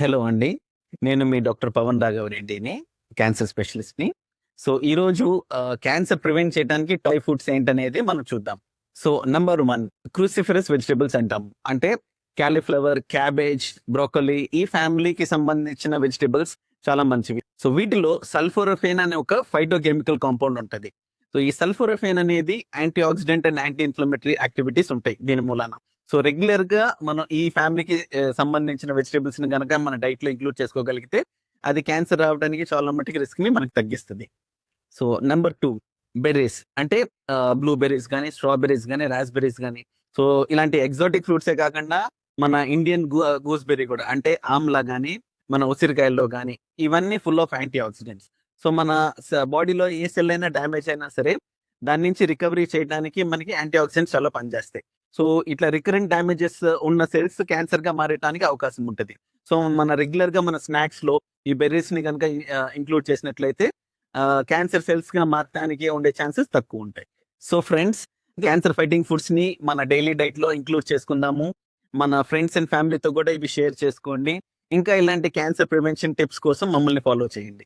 Hello అండి. నేను మీ doctor Pawan రాఘవరెడ్డిని. Cancer స్పెషలిస్ట్‌ని. So, ఈరోజు క్యాన్సర్ ప్రివెంట్ చేయడానికి టాయ్ ఫుడ్స్ ఏంటనేది మనం చూద్దాం. సో, నంబర్ 1 క్రూసిఫరస్ వెజిటబుల్స్ అంటాం. అంటే కాలీఫ్లవర్, క్యాబేజ్, బ్రోకలీ ఈ ఫ్యామిలీకి సంబంధించిన వెజిటబుల్స్ చాలా మంచివి. సో, వీటిలో సల్ఫోరఫేన్ అనే ఒక ఫైటోకెమికల్ కాంపౌండ్ ఉంటది. సో, ఈ సల్ఫోరఫేన్ అనేది anti oxidant and anti inflammatory activities ఉంటాయి దీని మూలాన. సో, రెగ్యులర్‌గా మనం ఈ ఫ్యామిలీకి సంబంధించిన వెజిటబుల్స్‌ని గనక మన డైట్‌లో ఇంక్లూడ్ చేసుకోగలిగితే, అది క్యాన్సర్ రావడానికి చాలా మట్టుకు రిస్క్‌ని మనకు తగ్గిస్తది. సో, నంబర్ 2 బెర్రీస్ అంటే బ్లూబెర్రీస్ గానీ, స్ట్రాబెర్రీస్ గానీ, రాస్‌బెర్రీస్ గానీ, సో, ఇలాంటి ఎగ్జాటిక్ ఫ్రూట్సే కాకుండా మన ఇండియన్ గూస్‌బెర్రీ కూడా అంటే ఆమ్లా గానీ, మన ఉసిరికాయల్లో గానీ, ఇవన్నీ full of antioxidants. So, మన బాడీలో ఏ సెల్ అయినా డ్యామేజ్ అయినా సరే, దాని నుంచి రికవరీ చేయడానికి మనకి యాంటీ ఆక్సిడెంట్స్ చాలా పనిచేస్తాయి. సో, ఇట్లా రికరెంట్ డ్యామేజెస్ ఉన్న సెల్స్ క్యాన్సర్‌గా మారటానికి అవకాశం ఉంటది. సో, మన రెగ్యులర్‌గా మన స్నాక్స్‌లో ఈ బెర్రీస్‌ని గనుక ఇంక్లూడ్ చేసినట్లయితే క్యాన్సర్ సెల్స్‌గా మారటానికి ఉండే ఛాన్సెస్ తక్కువుంటాయి. సో, ఫ్రెండ్స్, క్యాన్సర్ ఫైటింగ్ ఫుడ్స్‌ని మన డైలీ డైట్‌లో ఇంక్లూడ్ చేసుకుందాము. మన ఫ్రెండ్స్ అండ్ ఫ్యామిలీతో కూడా ఇవి షేర్ చేసుకోండి. ఇంకా ఇలాంటి క్యాన్సర్ ప్రివెన్షన్ టిప్స్ కోసం మమ్మల్ని ఫాలో చేయండి.